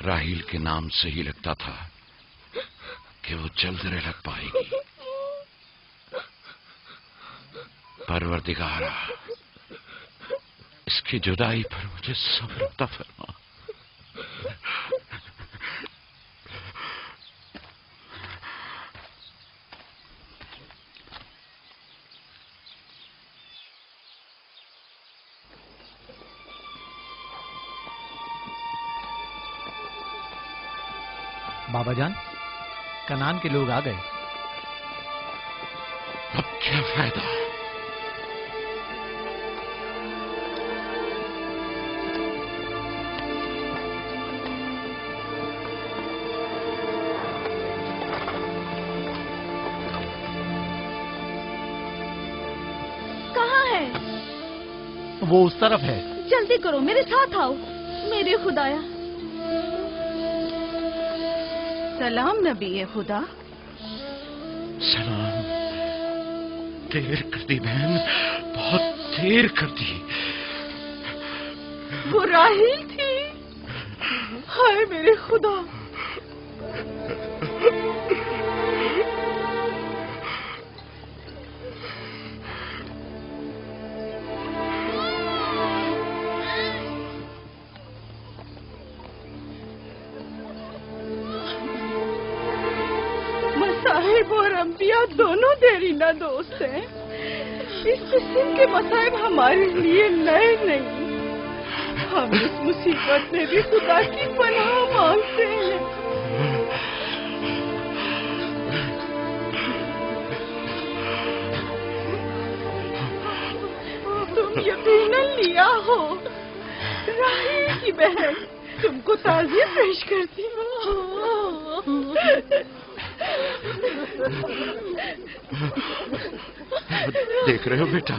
راہیل کے نام سے ہی لگتا تھا کہ وہ جلد رہ پائے گی۔ پروردگارا، اس کی جدائی پر مجھے صبر عطا فرما۔ بابا جان، کنان کے لوگ آ گئے۔ اب کیا فائدہ؟ کہاں ہے؟ وہ اس طرف ہے۔ جلدی کرو، میرے ساتھ آؤ۔ میرے خدایا۔ سلام نبی خدا۔ سلام۔ دیر کر دی بہن، بہت دیر کر دی۔ وہ راہیل تھی؟ ہائے میرے خدا! مصائب اور انبیاء دونوں دیرینہ دوست ہیں۔ اس قسم کے مصائب ہمارے لیے نئے نہیں۔ ہم اس مصیبت میں بھی خدا کی پناہ مانگتے ہیں۔ تم یقیناً لیا ہو، راہیل کی بہن تم کو تعزیت پیش کرتی ہوں۔ دیکھ رہے ہو بیٹا،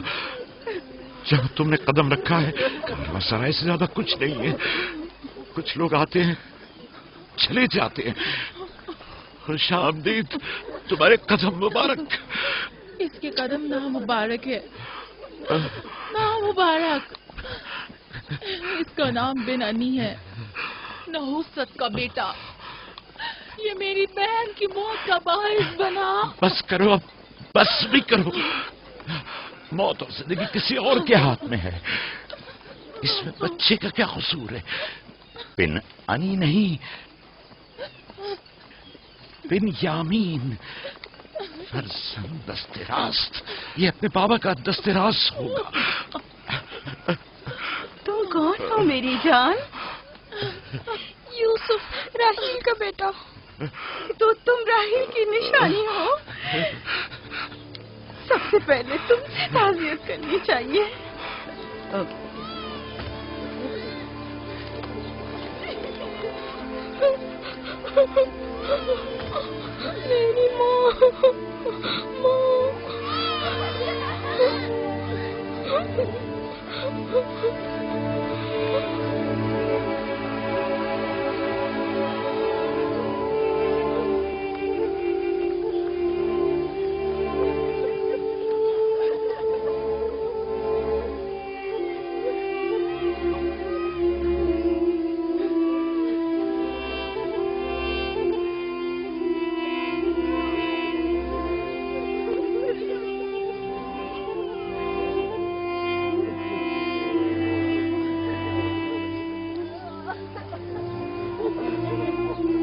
جہاں تم نے قدم رکھا ہے کارواں سرائے سے زیادہ کچھ نہیں ہے۔ کچھ لوگ آتے ہیں، چلے جاتے ہیں۔ خوش آمدید تمہارے قدم مبارک۔ اس کے قدم نامبارک ہے، نامبارک۔ اس کا نام بن انی ہے، نحوست کا بیٹا۔ یہ میری بہن کی موت کا باعث بنا۔ بس کرو اب، بس بھی کرو۔ موت اور زندگی کسی اور کے ہاتھ میں ہے۔ اس میں بچے کا کیا قصور ہے؟ بن انی نہیں، بن یامین، فرزند دست راست۔ یہ اپنے بابا کا دست راست ہوگا۔ تم کون ہو میری جان؟ یوسف، راہیل کا بیٹا۔ تو تم راہیل کی نشانی ہو۔ سب سے پہلے تم سے تعزیت کرنی چاہیے۔ میری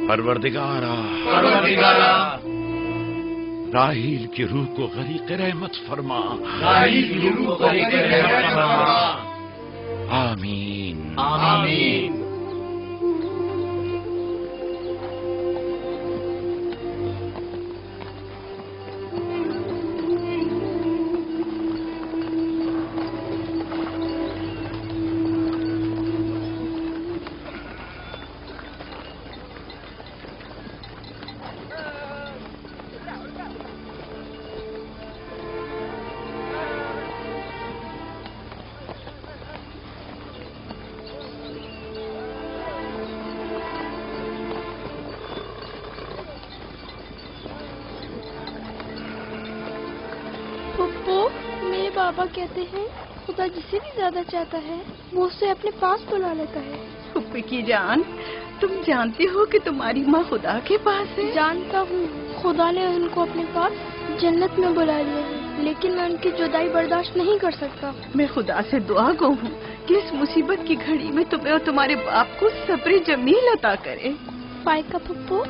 پروردگارا، راہیل کی روح کو غریق رحمت فرما۔ آمین آمین۔ بابا کہتے ہیں خدا جسے بھی زیادہ چاہتا ہے وہ اسے اپنے پاس بلا لیتا ہے۔ پھپھی کی جان، تم جانتے ہو کہ تمہاری ماں خدا کے پاس ہے؟ جانتا ہوں، خدا نے ان کو اپنے پاس جنت میں بلا لیا ہے، لیکن میں ان کی جدائی برداشت نہیں کر سکتا۔ میں خدا سے دعا گو ہوں کہ اس مصیبت کی گھڑی میں تمہیں اور تمہارے باپ کو صبر جمیل عطا کرے۔ فائقہ پھپھو،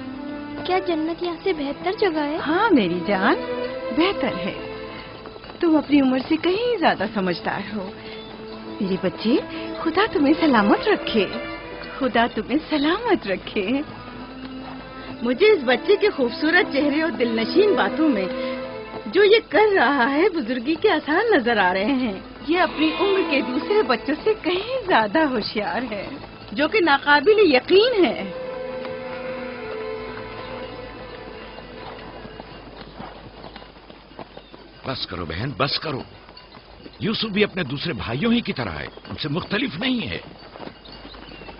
کیا جنت یہاں سے بہتر جگہ ہے؟ ہاں میری جان، بہتر ہے۔ تم اپنی عمر سے کہیں زیادہ سمجھدار ہو میری بچی۔ خدا تمہیں سلامت رکھے، خدا تمہیں سلامت رکھے۔ مجھے اس بچے کے خوبصورت چہرے اور دلنشین باتوں میں جو یہ کر رہا ہے بزرگی کے آثار نظر آ رہے ہیں۔ یہ اپنی عمر کے دوسرے بچوں سے کہیں زیادہ ہوشیار ہے، جو کہ ناقابل یقین ہے۔ بس کرو بہن، بس کرو۔ یوسف بھی اپنے دوسرے بھائیوں ہی کی طرح ہے، ان سے مختلف نہیں ہے۔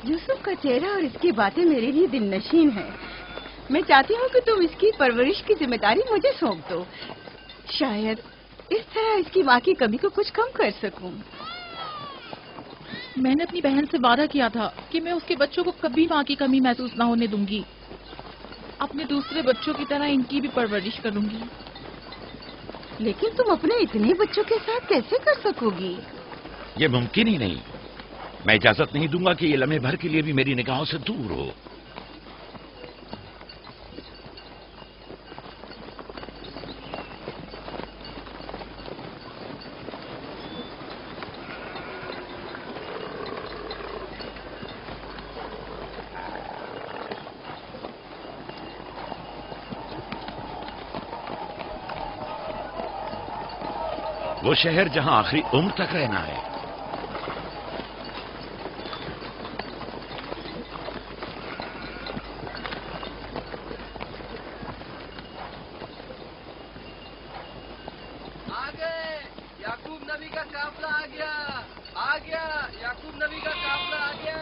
یوسف کا چہرہ اور اس کی باتیں میرے لیے دل نشین ہیں۔ میں چاہتی ہوں کہ تم اس کی پرورش کی ذمہ داری مجھے سونپ دو، شاید اس طرح اس کی ماں کی کمی کو کچھ کم کر سکوں۔ میں نے اپنی بہن سے وعدہ کیا تھا کہ میں اس کے بچوں کو کبھی ماں کی کمی محسوس نہ ہونے دوں گی، اپنے دوسرے بچوں کی طرح ان کی بھی پرورش کروں گی۔ لیکن تم اپنے اتنے بچوں کے ساتھ کیسے کر سکو گی؟ یہ ممکن ہی نہیں۔ میں اجازت نہیں دوں گا کہ یہ لمحے بھر کے لیے بھی میری نگاہوں سے دور ہو۔ وہ شہر جہاں آخری عمر تک رہنا ہے۔ یعقوب نبی کا قافلہ آ گیا، یعقوب نبی کا قافلہ آ گیا۔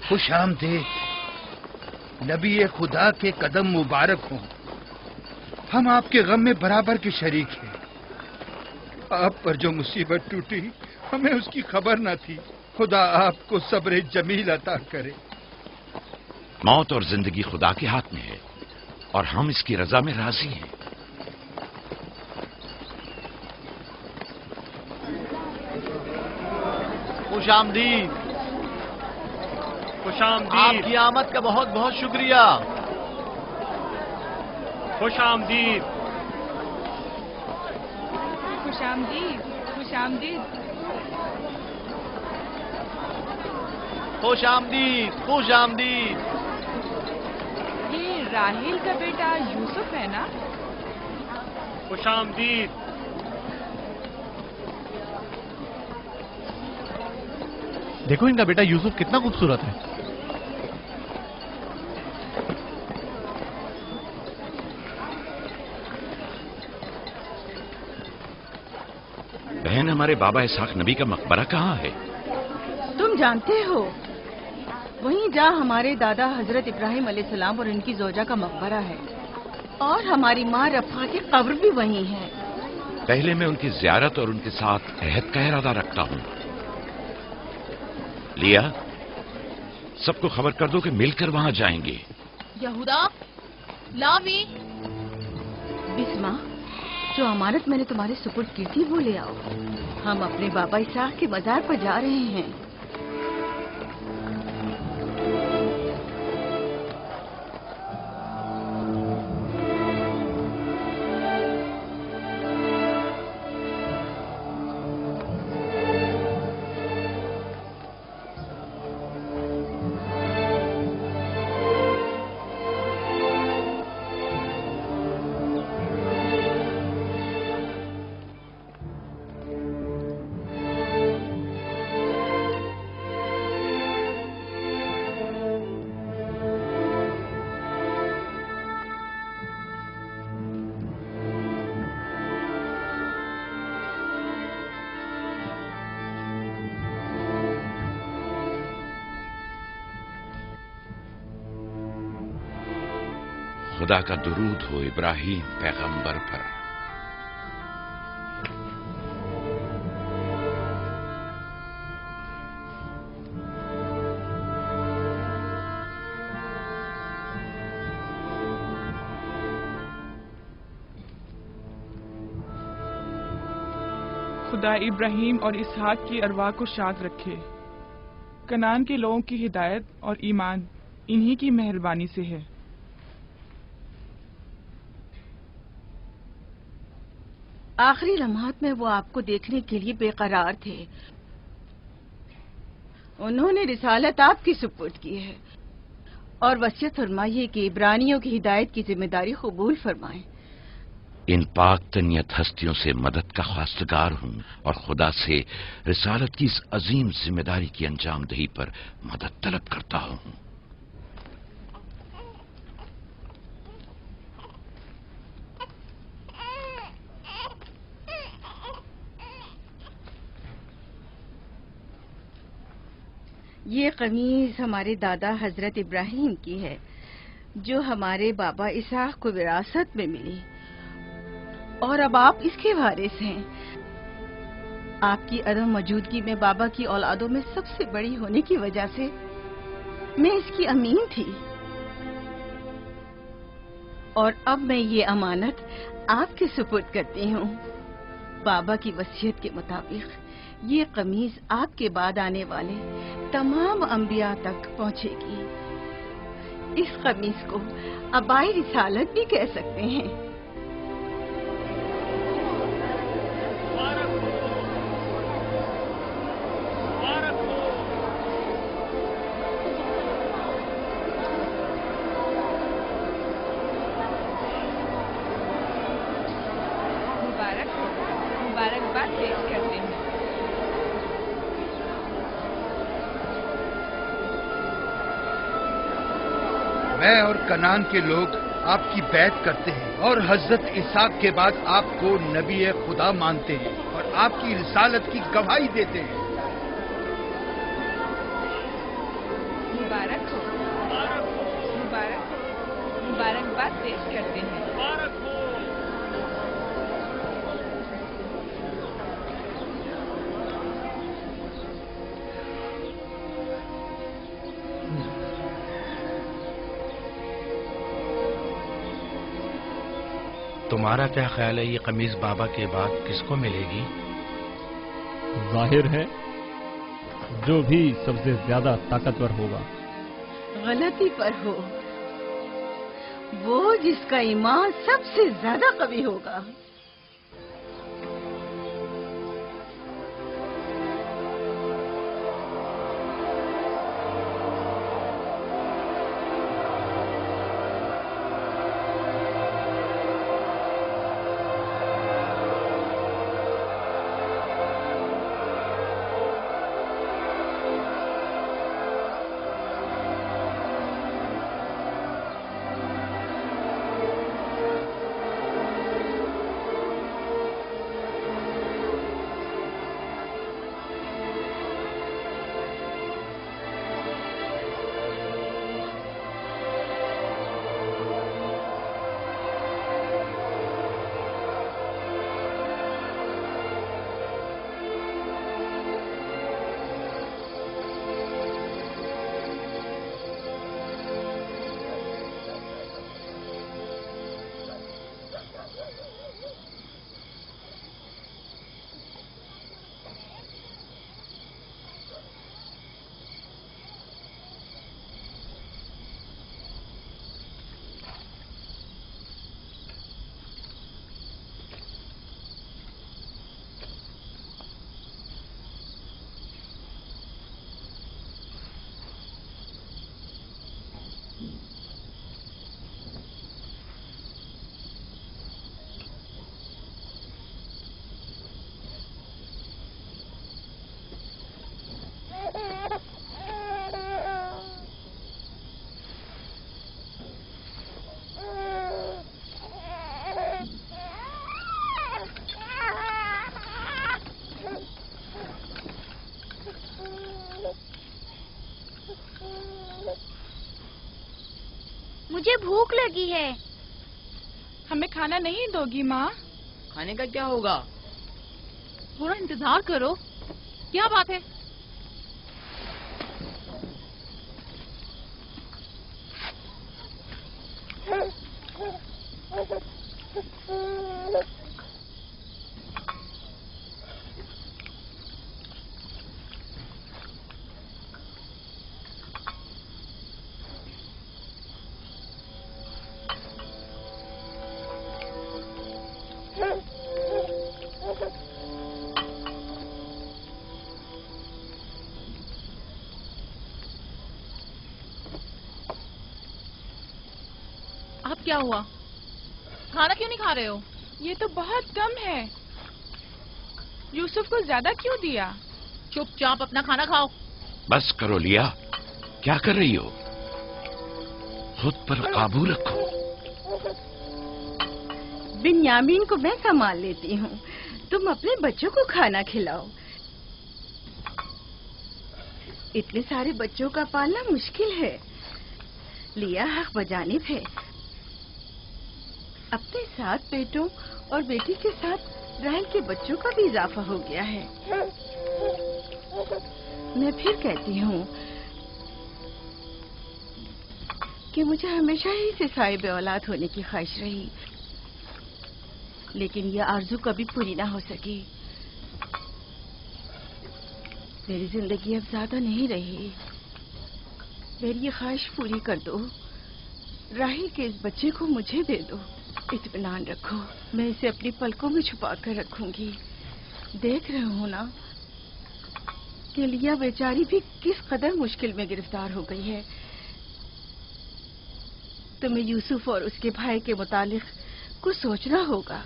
خوش آمدید، نبی خدا کے قدم مبارک ہوں۔ ہم آپ کے غم میں برابر کے شریک ہیں۔ آپ پر جو مصیبت ٹوٹی ہمیں اس کی خبر نہ تھی۔ خدا آپ کو صبر جمیل عطا کرے۔ موت اور زندگی خدا کے ہاتھ میں ہے اور ہم اس کی رضا میں راضی ہیں۔ خوش آمدید، خوش آمدید، آپ کی آمد کا بہت بہت شکریہ۔ خوش آمدید، خوش آمدید، خوش آمدید۔ خوش آمدید، خوش آمدید۔ یہ راہیل کا بیٹا یوسف ہے نا؟ خوش آمدید۔ دیکھو ان کا بیٹا یوسف کتنا خوبصورت ہے۔ بہن، ہمارے بابا اسحاق نبی کا مقبرہ کہاں ہے؟ तुम जानते हो वहीं जहाँ हमारे दादा हजरत इब्राहिम अलैहिस्सलाम और इनकी जोजा का मकबरा है, और हमारी माँ रफ़ा की कब्र भी वहीं है। पहले मैं उनकी ज़ियारत और उनके साथ अहद का इरादा रखता हूँ। लिया, सबको खबर कर दो कि मिलकर वहां जाएंगे। यहूदा, लावी। बिस्मा, जो अमानत मैंने तुम्हारे सुपुर्द की थी वो ले आओ। हम अपने बाबा इसहाक के मजार पर जा रहे हैं। खुदा का दुरूद हो इब्राहिम पैगंबर पर। खुदा इब्राहिम और इसहाक की अरवाह को शाद रखे। कनान के लोगों की हिदायत और ईमान इन्हीं की मेहरबानी से है। आखिरी लम्हात में वो आपको देखने के लिए बेकरार थे। उन्होंने रिसालत आपकी सुपुर्द की है और वसीयत फरमाई कि इब्रानियों की हिदायत की जिम्मेदारी कबूल फरमाएं। इन पाक तनियत हस्तियों से मदद का ख्वास्तगार हूँ और खुदा से रिसालत की इस अजीम जिम्मेदारी की अंजामदही पर मदद तलब करता हूँ। ये कमीज हमारे दादा हजरत इब्राहिम की है जो हमारे बाबा इसहाक को विरासत में मिली, और अब आप इसके वारिस हैं। आपकी अदम मौजूदगी में बाबा की औलादों में सबसे बड़ी होने की वजह से मैं इसकी अमीन थी, और अब मैं ये अमानत आपके सुपुर्द करती हूँ। बाबा की वसीयत के मुताबिक ये कमीज आपके बाद आने वाले तमाम अंबिया तक पहुँचेगी। इस कमीज को अबाई रिसालत भी कह सकते हैं। मुबारकबाद पेश करते हैं। मैं और कनान के लोग आपकी बैत करते हैं और हजरत इसहाक के बाद आपको नबी खुदा मानते हैं और आपकी रिसालत की गवाही देते हैं। मुबारक हो, मुबारकबाद पेश करते हैं। तुम्हारा क्या ख्याल है, ये कमीज बाबा के बाद किसको मिलेगी? जाहिर है जो भी सबसे ज्यादा ताकतवर होगा। गलती पर हो, वो जिसका ईमान सबसे ज्यादा कवी होगा। मुझे भूख लगी है। हमें खाना नहीं दोगी माँ? खाने का क्या होगा? थोड़ा इंतजार करो। क्या बात है? अब क्या हुआ? खाना क्यों नहीं खा रहे हो? ये तो बहुत कम है। यूसुफ को ज्यादा क्यों दिया? चुपचाप अपना खाना खाओ। बस करो लिया, क्या कर रही हो? खुद पर काबू रखो। बिन्यामीन को मैं संभाल लेती हूँ, तुम अपने बच्चों को खाना खिलाओ। इतने सारे बच्चों का पालना मुश्किल है। लिया हक बजानिब है। अपने 7 बेटों और बेटी के साथ राहेल के बच्चों का भी इजाफा हो गया है। मैं फिर कहती हूँ कि मुझे हमेशा ही से साहिब औलाद होने की ख्वाहिश रही, लेकिन यह आरज़ू कभी पूरी ना हो सकी। मेरी जिंदगी अब ज्यादा नहीं रही। मेरी ये ख्वाहिश पूरी कर दो। राहेल के इस बच्चे को मुझे दे दो। इत्मीनान रखो, मैं इसे अपनी पलकों में छुपा कर रखूंगी। देख रहे हो ना कि लिया बेचारी भी किस कदर मुश्किल में गिरफ्तार हो गई है। तुम्हें यूसुफ और उसके भाई के मुतालिक कुछ सोचना होगा।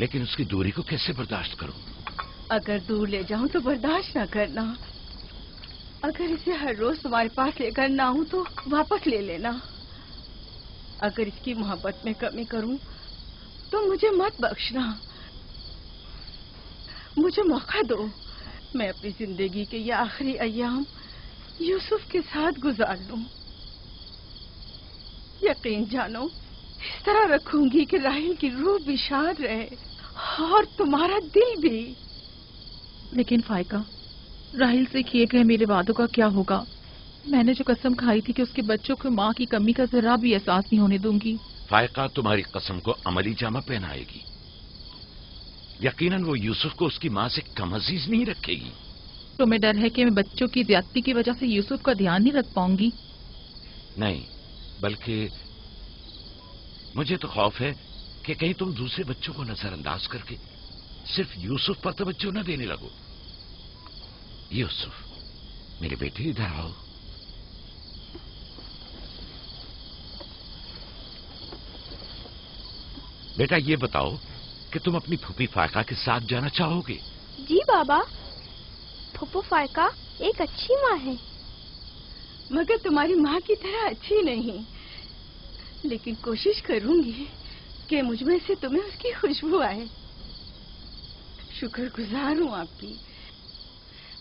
लेकिन उसकी दूरी को कैसे बर्दाश्त करूं? अगर दूर ले जाऊं तो बर्दाश्त न करना। अगर इसे हर रोज तुम्हारे पास लेकर ना आऊं तो वापस ले लेना। अगर इसकी मोहब्बत में कमी करूं तो मुझे मत बख्शना। मुझे मौका दो, मैं अपनी जिंदगी के ये आखिरी अय्याम यूसुफ के साथ गुजार लूं। यकीन जानो, इस तरह रखूंगी कि राहेल की रूह भी शाद रहे और तुम्हारा दिल भी। लेकिन फाइका, राहिल से किए गए मेरे वादों का क्या होगा? मैंने जो कसम खाई थी कि उसके बच्चों को माँ की कमी का जरा भी एहसास नहीं होने दूंगी। फायका तुम्हारी कसम को अमली जामा पहनाएगी। यकीनन वो यूसुफ को उसकी माँ से कम अजीज नहीं रखेगी। तुम्हें डर है कि मैं बच्चों की ज्यादती की वजह से यूसुफ का ध्यान नहीं रख पाऊंगी? नहीं, बल्कि मुझे तो खौफ है कि कहीं तुम दूसरे बच्चों को नजरअंदाज करके सिर्फ यूसुफ पर तवज्जो न देने लगो। यूसुफ, मेरे बेटे इधर आओ। बेटा, ये बताओ कि तुम अपनी फूफी फायका के साथ जाना चाहोगे? जी बाबा, फूफू फायका एक अच्छी माँ है। मगर तुम्हारी माँ की तरह अच्छी नहीं, लेकिन कोशिश करूंगी कि मुझमें से तुम्हें उसकी खुशबू आए। शुक्रगुजार हूँ आपकी।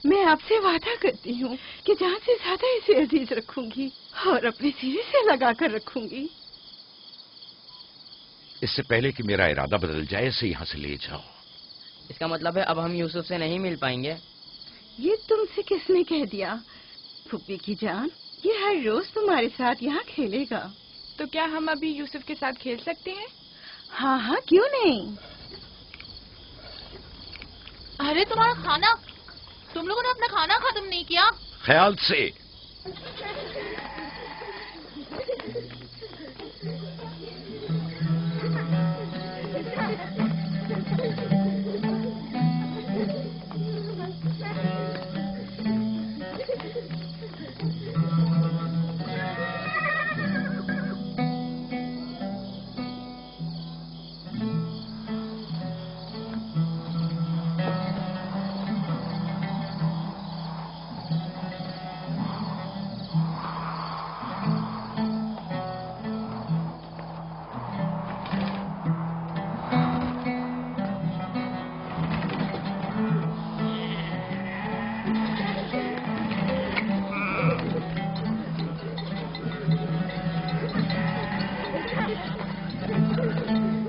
मैं आपसे वादा करती हूँ कि जान से ज्यादा इसे अजीज रखूंगी और अपने सीने से लगा कर रखूंगी। इससे पहले कि मेरा इरादा बदल जाए, इसे यहाँ से ले जाओ। इसका मतलब है अब हम यूसुफ से नहीं मिल पाएंगे? ये तुमसे किसने कह दिया? फूफी की जान, ये हर रोज तुम्हारे साथ यहाँ खेलेगा। तो क्या हम अभी यूसुफ के साथ खेल सकते हैं? हाँ हाँ, क्यों नहीं। अरे तुम्हारा खाना, तुम लोगों ने अपना खाना खत्म नहीं किया? ख्याल से।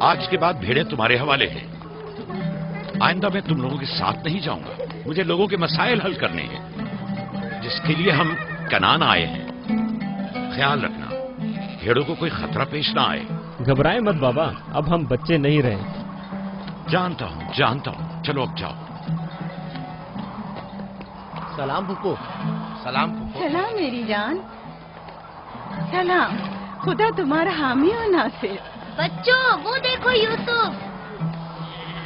आज के बाद भेड़ें तुम्हारे हवाले हैं। आइंदा मैं तुम लोगों के साथ नहीं जाऊंगा। मुझे लोगों के मसाइल हल करने हैं, जिसके लिए हम कनान आए हैं। ख्याल रखना भेड़ों को कोई खतरा पेश ना आए। घबराए मत बाबा, अब हम बच्चे नहीं रहे। जानता हूं। चलो अब जाओ। सलाम फुप्पो। सलाम फुप्पो। सलाम मेरी जान। सलाम। खुदा तुम्हारा हामी हो नासिर। बच्चों वो देखो यूसुफ।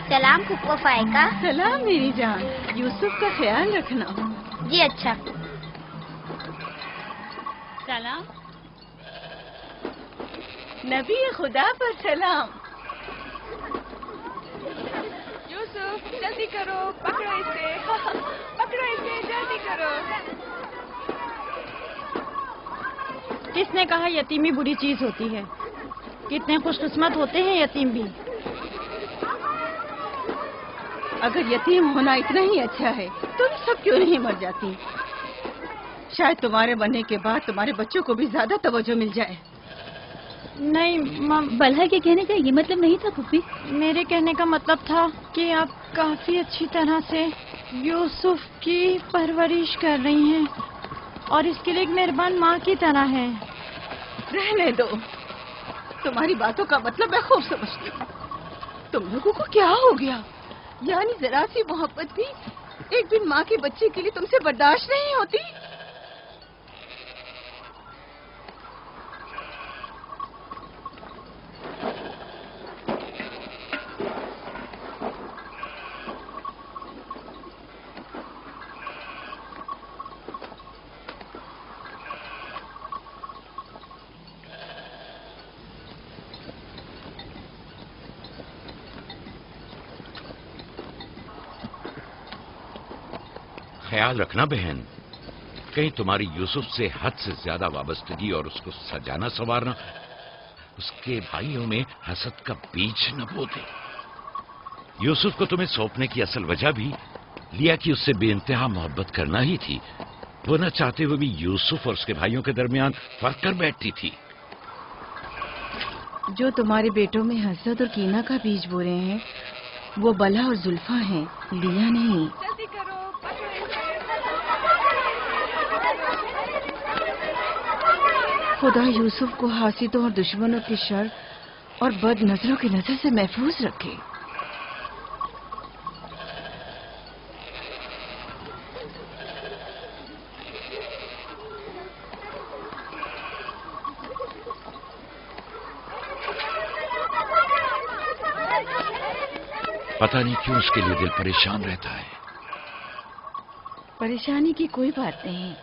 सलाम फुप्पो फायका। सलाम मेरी जान। यूसुफ का ख्याल रखना। जी अच्छा। सलाम। नबी खुदा पर सलाम। यूसुफ जल्दी करो, पकड़ो इसे। पकड़ो इसे, जल्दी करो। किसने कहा यतीमी बुरी चीज होती है? कितने खुशकिस्मत होते हैं यतीम भी। अगर यतीम होना इतना ही अच्छा है, तुम सब क्यों नहीं मर जाती? शायद तुम्हारे बनने के बाद तुम्हारे बच्चों को भी ज्यादा तवज्जो मिल जाए। नहीं बल्हा के कहने का ये मतलब नहीं था पुप्पी। मेरे कहने का मतलब था कि आप काफी अच्छी तरह से यूसुफ की परवरिश कर रही हैं और इसके लिए एक मेहरबान माँ की तरह हैं। रहने दो, तुम्हारी बातों का मतलब मैं खूब समझती हूँ। तुम लोगों को क्या हो गया? यानी जरा सी मोहब्बत भी एक दिन माँ के बच्चे के लिए तुमसे बर्दाश्त नहीं होती? ख्याल रखना बहन, कहीं तुम्हारी यूसुफ से हद से ज्यादा वाबस्तगी और उसको सजाना संवारना उसके भाइयों में हसद का बीज न बो दे। यूसुफ को तुम्हें सौंपने की असल वजह भी लिया कि उससे बेइंतहा मोहब्बत करना ही थी। वो न चाहते हुए भी यूसुफ और उसके भाइयों के दरमियान फर्क कर बैठती थी। जो तुम्हारे बेटों में हसद और कीना का बीज बो रहे हैं, वो बला और जुल्फा हैं, लिया नहीं। जल्दी करो, पकड़ो इसे। खुदा यूसुफ को हासिदों और दुश्मनों की शर और बद नजरों की नजर से महफूज रखे। पता नहीं क्यों उसके लिए दिल परेशान रहता है। परेशानी की कोई बात नहीं।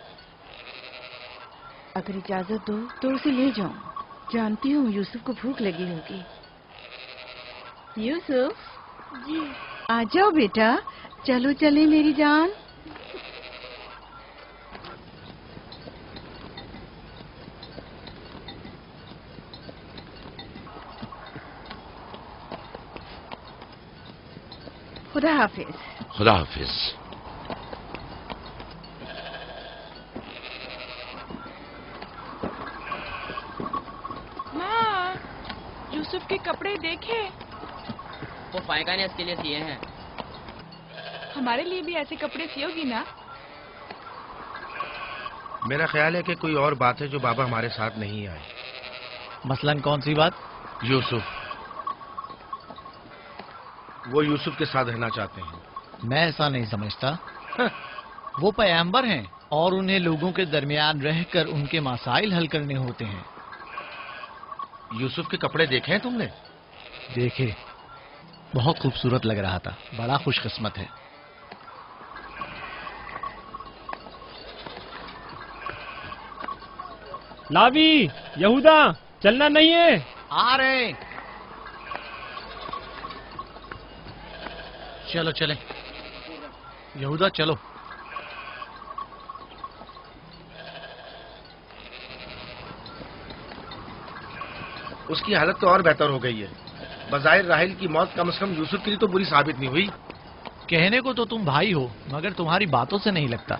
अगर इजाजत दो तो उसे ले जाऊं। जानती हूँ यूसुफ को भूख लगी होगी। यूसुफ जी। आ जाओ बेटा, चलो चले मेरी जान। खुदा हाफिज। खुदा हाफिज। माँ, यूसुफ के कपड़े देखे। वो फायका ने इसके लिए सिए हैं। हमारे लिए भी ऐसे कपड़े सियोगी ना? मेरा ख्याल है कि कोई और बात है जो बाबा हमारे साथ नहीं आए। मसलन कौन सी बात? यूसुफ, वो यूसुफ के साथ रहना चाहते हैं। मैं ऐसा नहीं समझता। वो पैगंबर हैं और उन्हें लोगों के दरमियान रहकर उनके मसाइल हल करने होते हैं। यूसुफ के कपड़े देखे हैं तुमने? देखे, बहुत खूबसूरत लग रहा था। बड़ा खुशकिस्मत है। लावी, यहूदा, चलना नहीं है। आ रहे। चलो चले यहूदा, चलो। उसकी हालत तो और बेहतर हो गई है। बज़ाहिर राहिल की मौत कम से कम यूसुफ के लिए तो बुरी साबित नहीं हुई। कहने को तो तुम भाई हो, मगर तुम्हारी बातों से नहीं लगता।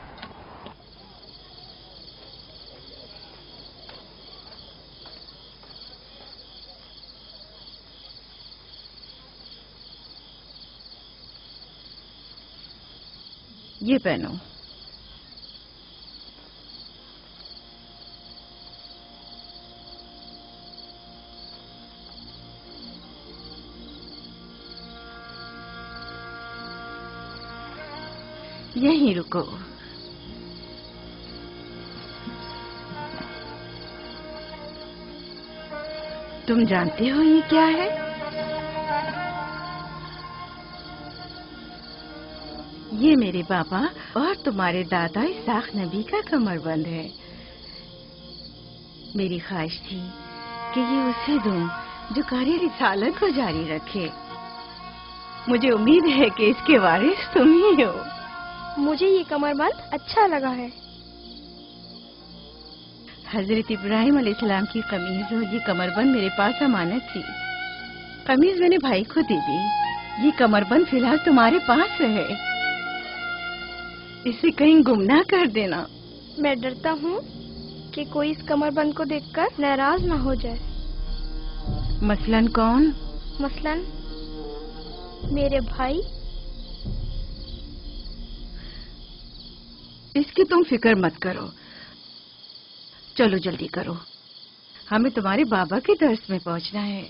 یہ پہنو. یہیں رکو. تم جانتے ہو یہ کیا ہے؟ یہ میرے بابا اور تمہارے دادا اسحاق نبی کا کمر بند ہے. میری خواہش تھی کہ یہ اسے دوں جو کار رسالت کو جاری رکھے. مجھے امید ہے کہ اس کے وارث تم ہی ہو. مجھے یہ کمر بند اچھا لگا ہے. حضرت ابراہیم علیہ السلام کی قمیض اور یہ کمر بند میرے پاس امانت تھی. قمیض میں نے بھائی کو دے دی. یہ کمر بند فی الحال تمہارے پاس ہے. اسے کہیں گم نہ کر دینا. میں ڈرتا ہوں کہ کوئی اس کمر بند کو دیکھ کر ناراض نہ ہو جائے. مثلاً کون؟ مثلاً میرے بھائی. اس کی تم فکر مت کرو. چلو جلدی کرو، ہمیں تمہارے بابا کے درس میں پہنچنا ہے.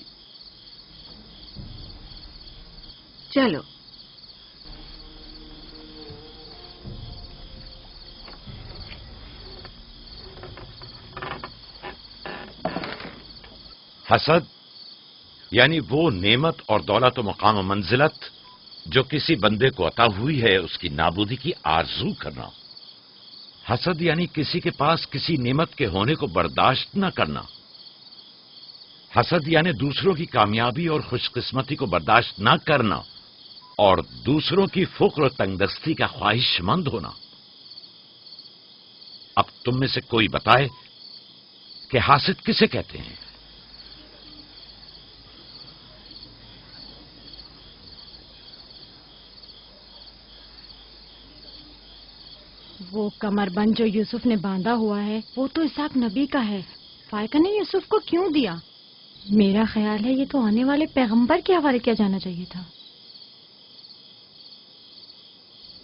چلو. حسد یعنی وہ نعمت اور دولت و مقام و منزلت جو کسی بندے کو عطا ہوئی ہے اس کی نابودی کی آرزو کرنا. حسد یعنی کسی کے پاس کسی نعمت کے ہونے کو برداشت نہ کرنا. حسد یعنی دوسروں کی کامیابی اور خوش قسمتی کو برداشت نہ کرنا اور دوسروں کی فقر و تنگدستی کا خواہش مند ہونا. اب تم میں سے کوئی بتائے کہ حاسد کسے کہتے ہیں؟ وہ کمر بند جو یوسف نے باندھا ہوا ہے وہ تو اسحاق نبی کا ہے. فائقہ نے یوسف کو کیوں دیا؟ میرا خیال ہے یہ تو آنے والے پیغمبر کے حوالے کیا جانا چاہیے تھا.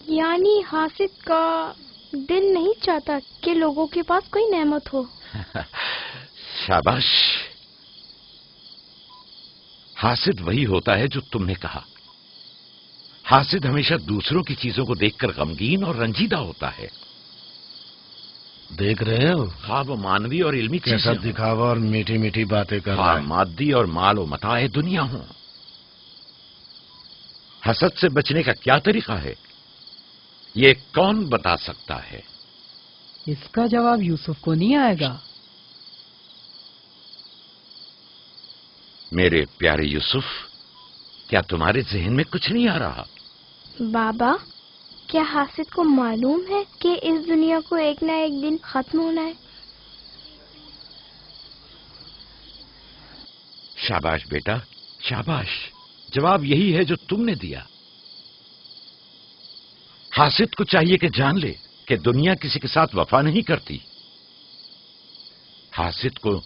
یعنی حاسد کا دل نہیں چاہتا کہ لوگوں کے پاس کوئی نعمت ہو. شاباش. حاسد وہی ہوتا ہے جو تم نے کہا. حاسد ہمیشہ دوسروں کی چیزوں کو دیکھ کر غمگین اور رنجیدہ ہوتا ہے. دیکھ رہے ہو خواب و مانوی اور علمی کیسا چیزیں دکھاوا اور میٹھی میٹھی باتیں کر رہا ہے. مادی اور مال و متاع دنیا ہوں. حسد سے بچنے کا کیا طریقہ ہے یہ کون بتا سکتا ہے؟ اس کا جواب یوسف کو نہیں آئے گا. میرے پیارے یوسف، کیا تمہارے ذہن میں کچھ نہیں آ رہا؟ بابا، کیا حاسد کو معلوم ہے کہ اس دنیا کو ایک نہ ایک دن ختم ہونا ہے؟ شاباش بیٹا، شاباش. جواب یہی ہے جو تم نے دیا. حاسد کو چاہیے کہ جان لے کہ دنیا کسی کے ساتھ وفا نہیں کرتی. حاسد کو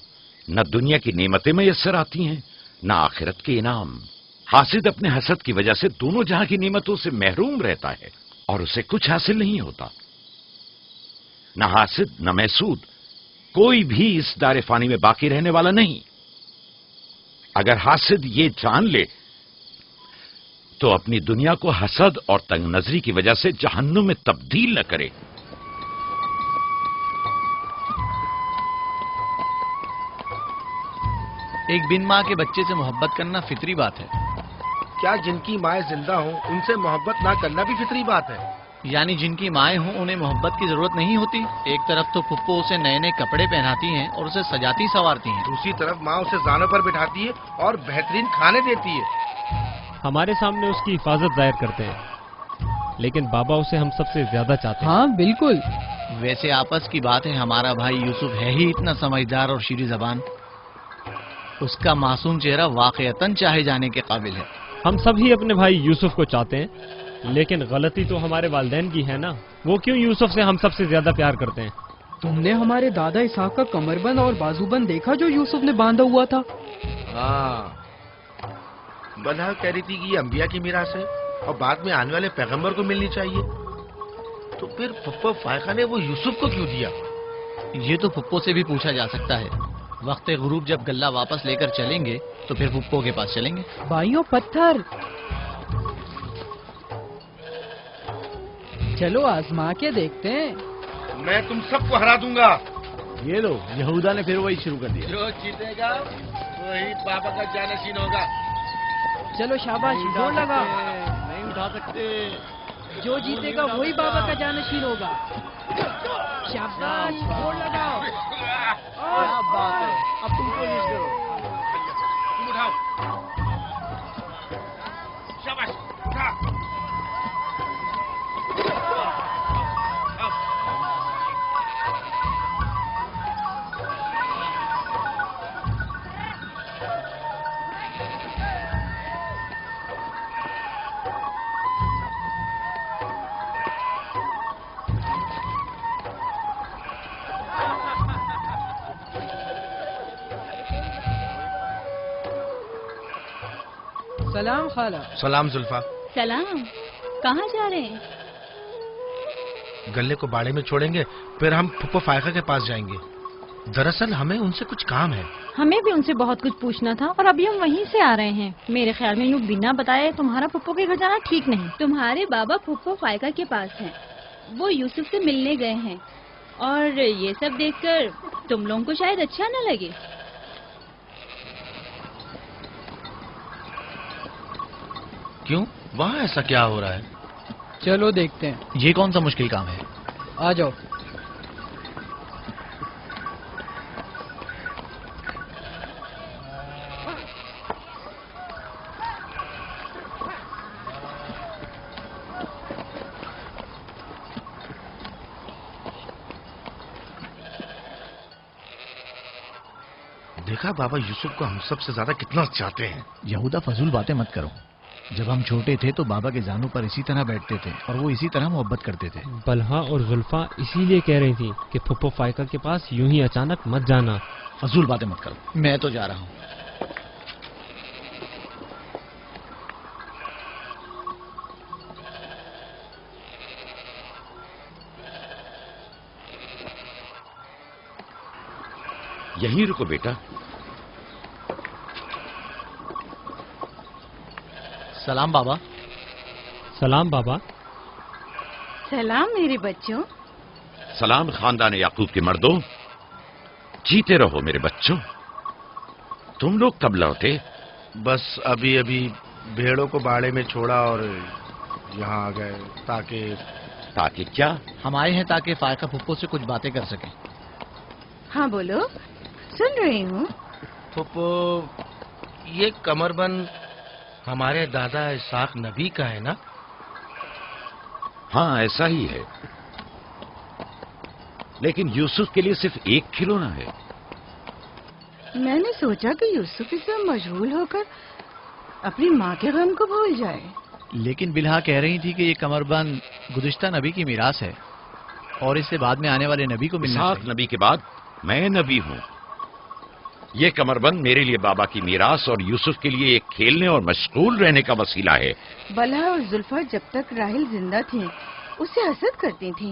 نہ دنیا کی نعمتیں میسر آتی ہیں نہ آخرت کے انعام. حاسد اپنے حسد کی وجہ سے دونوں جہاں کی نعمتوں سے محروم رہتا ہے اور اسے کچھ حاصل نہیں ہوتا. نہ حاسد نہ محسود کوئی بھی اس دار فانی میں باقی رہنے والا نہیں. اگر حاسد یہ جان لے تو اپنی دنیا کو حسد اور تنگ نظری کی وجہ سے جہنم میں تبدیل نہ کرے. ایک بن ماں کے بچے سے محبت کرنا فطری بات ہے. کیا جن کی مائیں زندہ ہوں ان سے محبت نہ کرنا بھی فطری بات ہے؟ یعنی جن کی مائیں ہوں انہیں محبت کی ضرورت نہیں ہوتی. ایک طرف تو پھپھو اسے نئے نئے کپڑے پہناتی ہیں اور اسے سجاتی سنوارتی ہیں، دوسری طرف ماں اسے زانوں پر بٹھاتی ہے اور بہترین کھانے دیتی ہے. ہمارے سامنے اس کی حفاظت ظاہر کرتے ہیں لیکن بابا اسے ہم سب سے زیادہ چاہتے ہیں. ہاں بالکل. ویسے آپس کی بات ہے، ہمارا بھائی یوسف ہے ہی اتنا سمجھدار اور شیریں زبان. اس کا معصوم چہرہ واقعتاً چاہے جانے کے قابل ہے. ہم سب ہی اپنے بھائی یوسف کو چاہتے ہیں لیکن غلطی تو ہمارے والدین کی ہے نا. وہ کیوں یوسف سے ہم سب سے زیادہ پیار کرتے ہیں؟ تم نے ہمارے دادا اسحاق کا کمر بند اور بازو بند دیکھا جو یوسف نے باندھا ہوا تھا؟ ہاں، بلہا کہہ رہی تھی کہ یہ انبیاء کی میراث ہے اور بعد میں آنے والے پیغمبر کو ملنی چاہیے. तो फिर पप्पा फायका ने वो यूसुफ को क्यों दिया? ये तो पुप्पो से भी पूछा जा सकता है। वक्त गुरूब जब गल्ला वापस लेकर चलेंगे तो फिर पुप्पो के पास चलेंगे। भाइयों पत्थर, चलो आजमा के देखते हैं। मैं तुम सबको हरा दूंगा। ये लो, यहूदा ने फिर वही शुरू कर दिया। जो जीतेगा वही बाबा का जानशीन होगा। चलो शाबाश, जोर लगा। नहीं उठा सकते। जो जीतेगा वही बाबा का जानशीन होगा। शाबाश, जोर लगाओ। क्या बात है, अब तुम कोशिश करो। तुम उठाओ। शाबाश, उठा। सलाम खाला। सलाम जुल्फा। सलाम। कहाँ जा रहे हैं? गल्ले को बाड़े में छोड़ेंगे, फिर हम फुप्पो फायका के पास जाएंगे। दरअसल हमें उनसे कुछ काम है। हमें भी उनसे बहुत कुछ पूछना था और अभी हम वहीं से आ रहे हैं। मेरे ख्याल में यूँ बिना बताए तुम्हारा पुप्पो के घर जाना ठीक नहीं। तुम्हारे बाबा फुप्पो फायका के पास हैं। वो यूसुफ से मिलने गए हैं और ये सब देखकर तुम लोगों को शायद अच्छा न लगे। क्यों? वहाँ ऐसा क्या हो रहा है? चलो देखते हैं। ये कौन सा मुश्किल काम है? आ जाओ। देखा बाबा यूसुफ को हम सबसे ज्यादा कितना चाहते हैं। यहूदा फजूल बातें मत करो। जब हम छोटे थे तो बाबा के जानू पर इसी तरह बैठते थे और वो इसी तरह मोहब्बत करते थे। बलहा और जुल्फा इसीलिए कह रही थी कि फुप्पो फायका के पास यूं ही अचानक मत जाना। फजूल बातें मत करो, मैं तो जा रहा हूँ। यहीं रुको बेटा। सलाम बाबा। सलाम बाबा। सलाम मेरे बच्चों। सलाम खानदान याकूब के मर्दों। जीते रहो मेरे बच्चों। तुम लोग कब लौटे? बस अभी अभी भेड़ों को बाड़े में छोड़ा और यहाँ आ गए। ताकि क्या? हम आए हैं ताकि फायका फुप्पो से कुछ बातें कर सकें। हाँ बोलो, सुन रही हूँ। फुप्पो, ये कमरबंद हमारे दादा इसाक नबी का है ना? हाँ ऐसा ही है, लेकिन यूसुफ के लिए सिर्फ एक खिलौना है। मैंने सोचा कि यूसुफ इससे मशगूल होकर अपनी माँ के गम को भूल जाए। लेकिन बिलहा कह रही थी कि ये कमरबंद गुज़िश्ता नबी की मीरास है और इससे बाद में आने वाले नबी को मिलना चाहिए। इसाक नबी के बाद मैं नबी हूँ। ये कमरबंद मेरे लिए बाबा की मीरास और यूसुफ के लिए एक खेलने और मशगूल रहने का वसीला है। बलहा और जुल्फा जब तक राहिल जिंदा थी उससे हसद करती थी।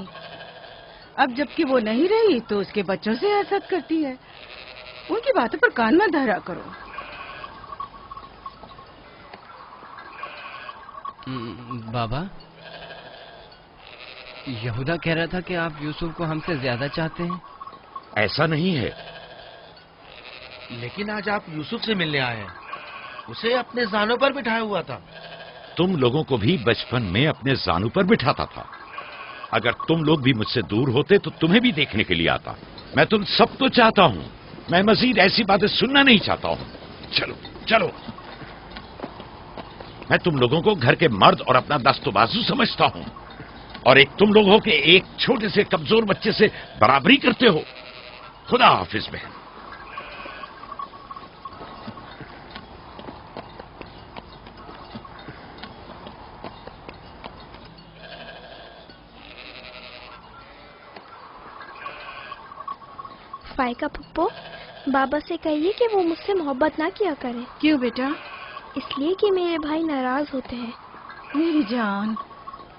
अब जबकि वो नहीं रही तो उसके बच्चों से हसद करती है। उनकी बातों पर कान मत धरा करो। बाबा, यहूदा कह रहा था कि आप यूसुफ को हमसे ज्यादा चाहते हैं। ऐसा नहीं है। लेकिन आज आप यूसुफ से मिलने आए हैं। उसे अपने जानों पर बिठाया हुआ था। तुम लोगों को भी बचपन में अपने जानों पर बिठाता था। अगर तुम लोग भी मुझसे दूर होते तो तुम्हें भी देखने के लिए आता। मैं तुम सबको चाहता हूँ। मैं मजीद ऐसी बातें सुनना नहीं चाहता हूँ। चलो चलो। मैं तुम लोगों को घर के मर्द और अपना दस्तबाजू समझता हूँ और एक तुम लोग हो के एक छोटे से कमजोर बच्चे से बराबरी करते हो। खुदा हाफिज बहन। फायका फुप्पो, बाबा से कहिए कि वो मुझसे मोहब्बत ना किया करे। क्यों बेटा? इसलिए कि मेरे भाई नाराज होते हैं। मेरी जान,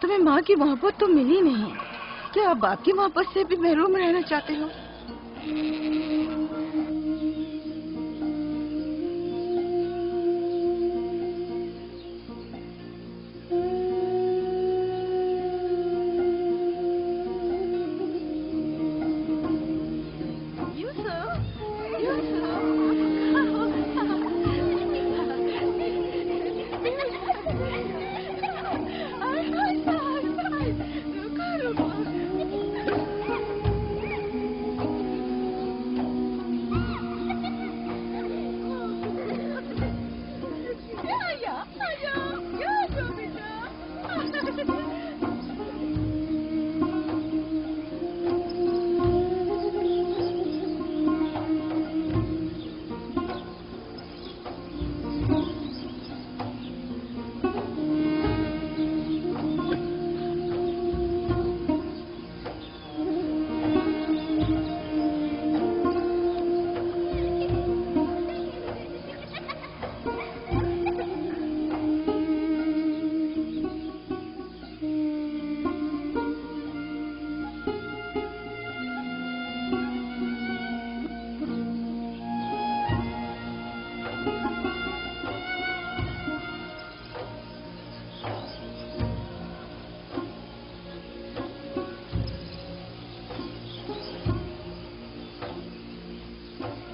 तुम्हें माँ की मोहब्बत तो मिली नहीं। क्या आप बाप की मोहब्बत से भी महरूम रहना चाहते हो?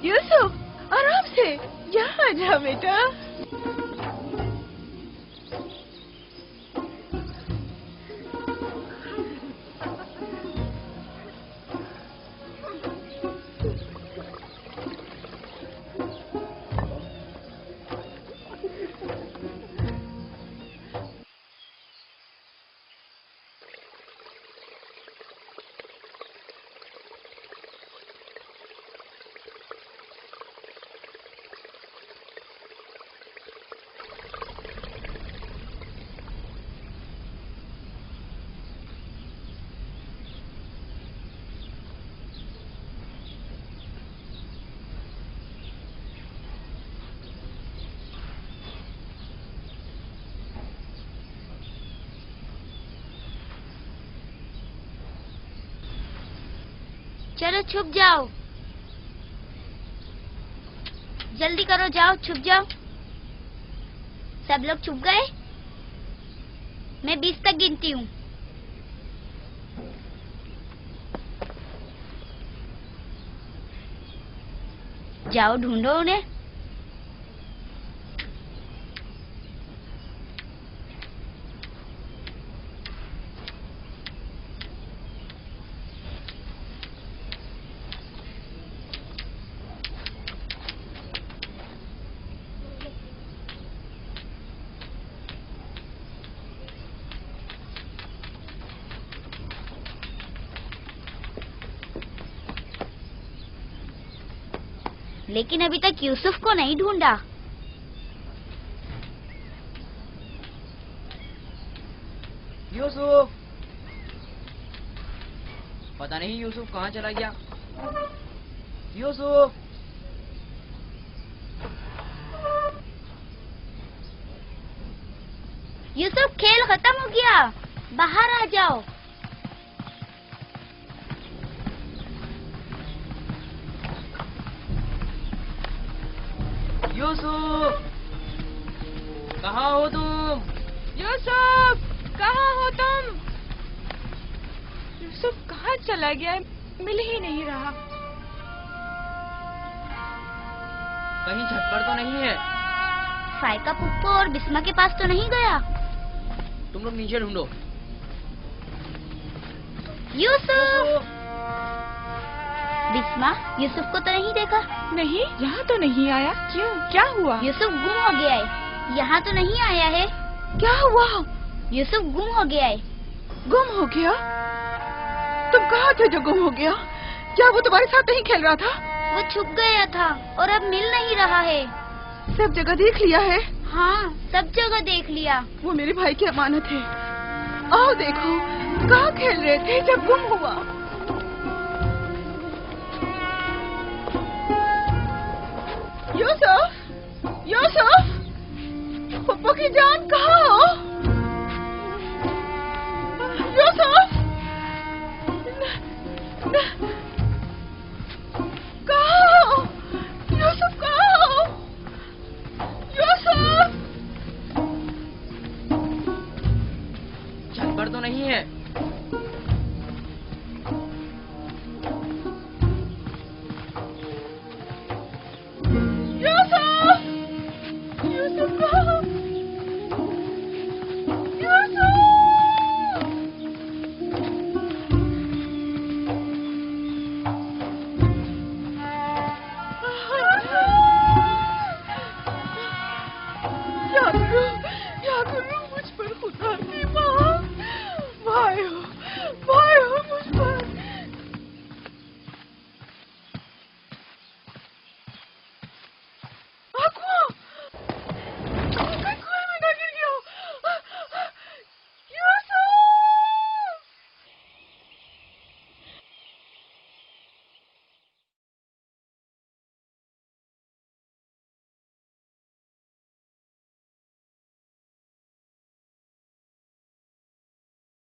यूसुफ, आराम से, यहाँ आ जा बेटा। चलो छुप जाओ, जल्दी करो, जाओ छुप जाओ। सब लोग छुप गए? मैं 20 तक गिनती हूँ। जाओ ढूंढो उन्हें। लेकिन अभी तक यूसुफ को नहीं ढूंढा। यूसुफ, पता नहीं यूसुफ कहाँ चला गया। यूसुफ, यूसुफ, खेल खत्म हो गया, बाहर आ जाओ। यूसुफ, कहाँ हो तुम? यूसुफ, कहाँ हो तुम? यूसुफ कहाँ चला गया है? मिल ही नहीं रहा। कहीं छत पर तो नहीं है? फायका पुप्पो और बिस्मा के पास तो नहीं गया? तुम लोग नीचे ढूंढो। यूसुफ! बिस्मा, यूसुफ को तो नहीं देखा? नहीं, यहाँ तो नहीं आया। क्यों, क्या हुआ? यूसुफ गुम हो गया है, यहाँ तो नहीं आया है। क्या हुआ? यूसुफ गुम हो गया है। गुम हो गया? तुम कहाँ थे जो गुम हो गया? क्या वो तुम्हारे साथ नहीं खेल रहा था? वो छुप गया था और अब मिल नहीं रहा है। सब जगह देख लिया है? हाँ, सब जगह देख लिया। वो मेरे भाई की अमानत है। आओ देखो, कहाँ खेल रहे थे जब गुम हुआ? यूसुफ, यूसुफ, पप्पू की जान कहाँ हो? यूसुफ, डॉक्टर